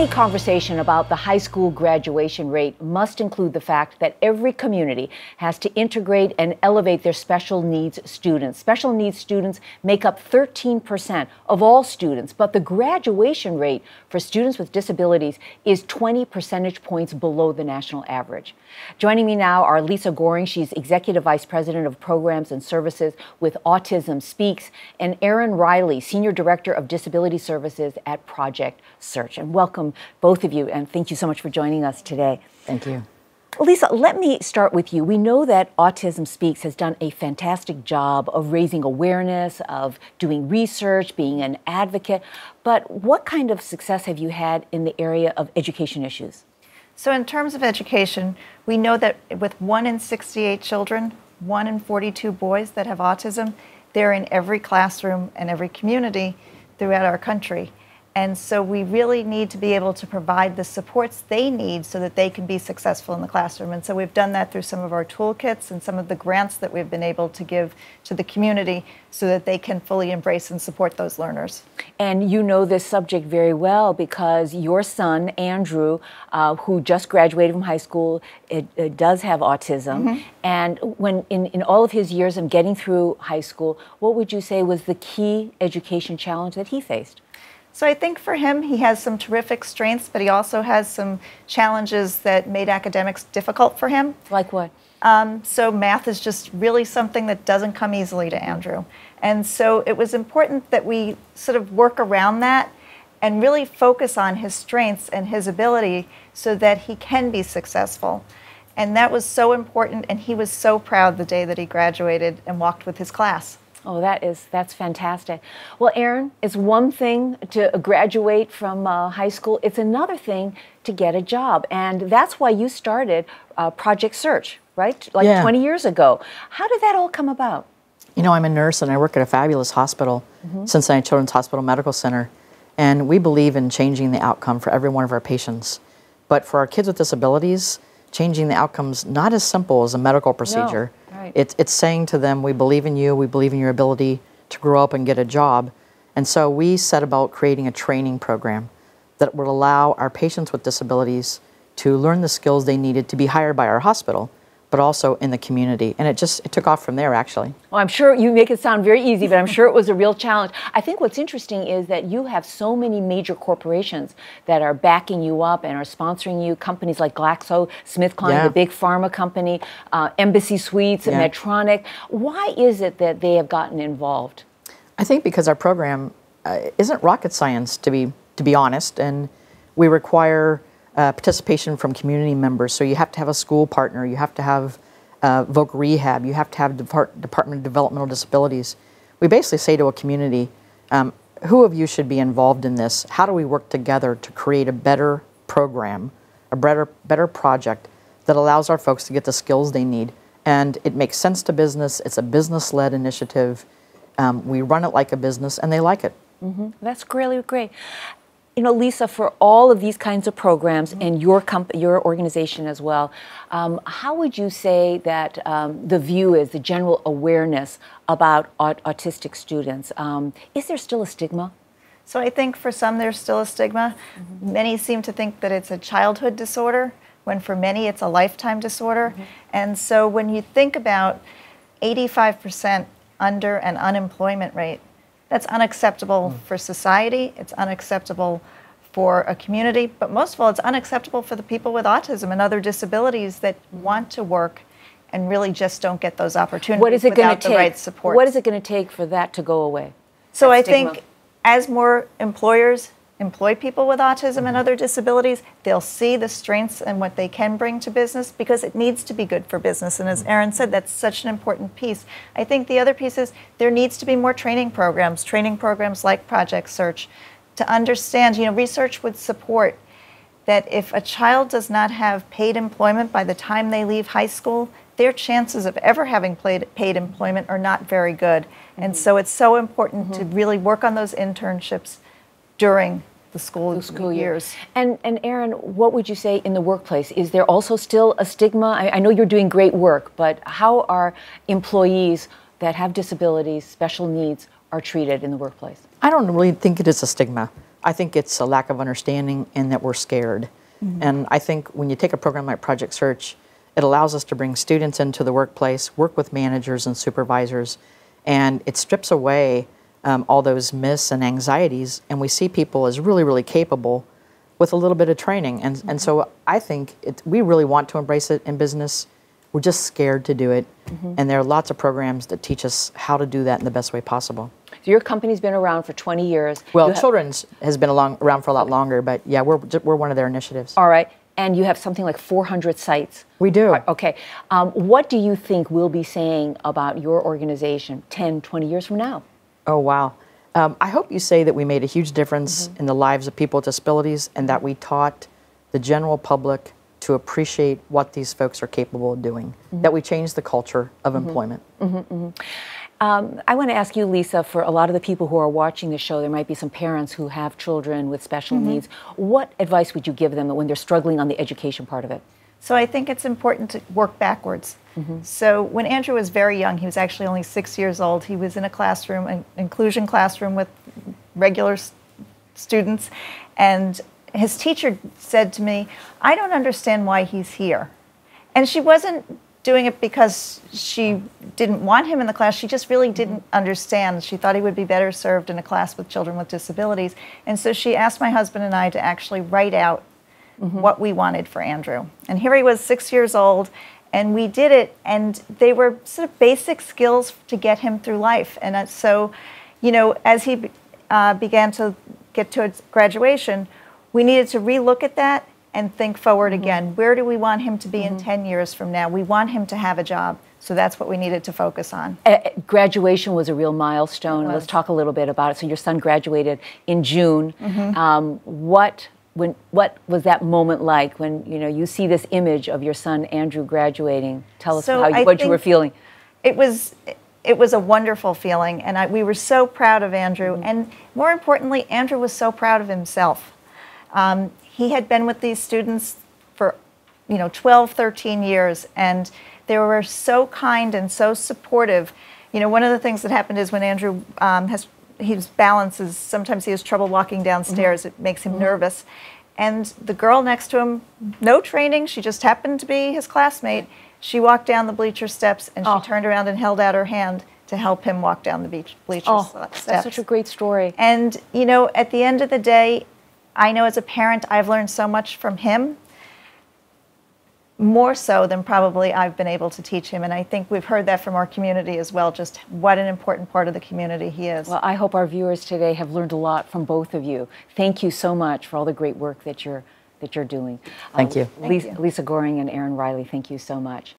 Any conversation about the high school graduation rate must include the fact that every community has to integrate and elevate their special needs students. Special needs students make up 13% of all students, but the graduation rate for students with disabilities is 20 percentage points below the national average. Joining me now are Lisa Goring, she's Executive Vice President of Programs and Services with Autism Speaks, and Erin Riehle, Senior Director of Disability Services at Project Search. And welcome both of you, and thank you so much for joining us today. Thank you. Lisa, let me start with you. We know that Autism Speaks has done a fantastic job of raising awareness, of doing research, being an advocate, but what kind of success have you had in the area of education issues? So in terms of education, we know that with 1 in 68 children, 1 in 42 boys that have autism, they're in every classroom and every community throughout our country. And so we really need to be able to provide the supports they need so that they can be successful in the classroom. And so we've done that through some of our toolkits and some of the grants that we've been able to give to the community so that they can fully embrace and support those learners. And you know this subject very well because your son, Andrew, who just graduated from high school, does have autism. Mm-hmm. And when in all of his years of getting through high school, what would you say was the key education challenge that he faced? So I think for him, he has some terrific strengths, but he also has some challenges that made academics difficult for him. Like what? So math is just really something that doesn't come easily to Andrew. And so it was important that we sort of work around that and really focus on his strengths and his ability so that he can be successful. And that was so important, and he was so proud the day that he graduated and walked with his class. Oh, that's fantastic. Well, Erin, it's one thing to graduate from high school. It's another thing to get a job. And that's why you started Project Search, right? Like 20 years ago. How did that all come about? You know, I'm a nurse and I work at a fabulous hospital, Cincinnati Children's Hospital Medical Center. And we believe in changing the outcome for every one of our patients. But for our kids with disabilities, changing the outcome's not as simple as a medical procedure. No, right. It's saying to them, we believe in you, we believe in your ability to grow up and get a job. And so we set about creating a training program that would allow our patients with disabilities to learn the skills they needed to be hired by our hospital, but also in the community. And it took off from there, actually. Well, I'm sure you make it sound very easy, but I'm sure it was a real challenge. I think what's interesting is that you have so many major corporations that are backing you up and are sponsoring you, companies like GlaxoSmithKline, the big pharma company, Embassy Suites, Medtronic. Why is it that they have gotten involved? I think because our program isn't rocket science, to be honest, and we require participation from community members. So you have to have a school partner, you have to have Voc Rehab, you have to have Department of Developmental Disabilities. We basically say to a community, who of you should be involved in this? How do we work together to create a better program, a better project that allows our folks to get the skills they need? And it makes sense to business, it's a business-led initiative. We run it like a business and they like it. That's really great. You know, Lisa, for all of these kinds of programs and your organization as well, how would you say that the view is, the general awareness about autistic students? Is there still a stigma? So I think for some there's still a stigma. Many seem to think that it's a childhood disorder, when for many it's a lifetime disorder. And so when you think about 85% under an unemployment rate, that's unacceptable for society, it's unacceptable for a community, but most of all, it's unacceptable for the people with autism and other disabilities that want to work and really just don't get those opportunities without the right support. What is it going to take for that to go away? So I think as more employers employ people with autism and other disabilities, they'll see the strengths and what they can bring to business because it needs to be good for business. And as Erin said, that's such an important piece. I think the other piece is there needs to be more training programs like Project Search to understand, you know, research would support that if a child does not have paid employment by the time they leave high school, their chances of ever having paid employment are not very good. And so it's so important to really work on those internships during the school years. And Erin, what would you say in the workplace? Is there also still a stigma? I know you're doing great work, but how are employees that have disabilities, special needs, are treated in the workplace? I don't really think it is a stigma. I think it's a lack of understanding and that we're scared. And I think when you take a program like Project Search, it allows us to bring students into the workplace, work with managers and supervisors, and it strips away all those myths and anxieties, and we see people as really, really capable with a little bit of training. And so I think we really want to embrace it in business. We're just scared to do it. And there are lots of programs that teach us how to do that in the best way possible. So your company's been around for 20 years. Well, Children's has been around for a lot longer, but yeah, we're one of their initiatives. All right. And you have something like 400 sites. We do. Okay. What do you think we'll be saying about your organization 10, 20 years from now? Oh, wow. I hope you say that we made a huge difference in the lives of people with disabilities and that we taught the general public to appreciate what these folks are capable of doing, that we changed the culture of employment. I want to ask you, Lisa, for a lot of the people who are watching the show, there might be some parents who have children with special needs. What advice would you give them when they're struggling on the education part of it? So I think it's important to work backwards. So when Andrew was very young, he was actually only 6 years old. He was in a classroom, an inclusion classroom with regular students, and his teacher said to me, "I don't understand why he's here." And she wasn't doing it because she didn't want him in the class. She just really didn't understand. She thought he would be better served in a class with children with disabilities. And so she asked my husband and I to actually write out what we wanted for Andrew. And here he was, 6 years old, and we did it, and they were sort of basic skills to get him through life. And so, you know, as he began to get to graduation, we needed to relook at that and think forward again. Where do we want him to be in 10 years from now? We want him to have a job. So that's what we needed to focus on. Graduation was a real milestone. Let's talk a little bit about it. So your son graduated in June. What was that moment like when you see this image of your son Andrew graduating? Tell us what you were feeling. It was a wonderful feeling, and we were so proud of Andrew. And more importantly, Andrew was so proud of himself. He had been with these students for 12, 13 years, and they were so kind and so supportive. One of the things that happened is when Andrew his balance is, sometimes he has trouble walking downstairs. It makes him nervous. And the girl next to him, no training, she just happened to be his classmate. She walked down the bleacher steps, and she turned around and held out her hand to help him walk down the bleacher steps. That's such a great story. And, at the end of the day, I know as a parent, I've learned so much from him, more so than probably I've been able to teach him. And I think we've heard that from our community as well, just what an important part of the community he is. Well, I hope our viewers today have learned a lot from both of you. Thank you so much for all the great work that you're doing. Thank you. Lisa Goring and Erin Riehle, thank you so much.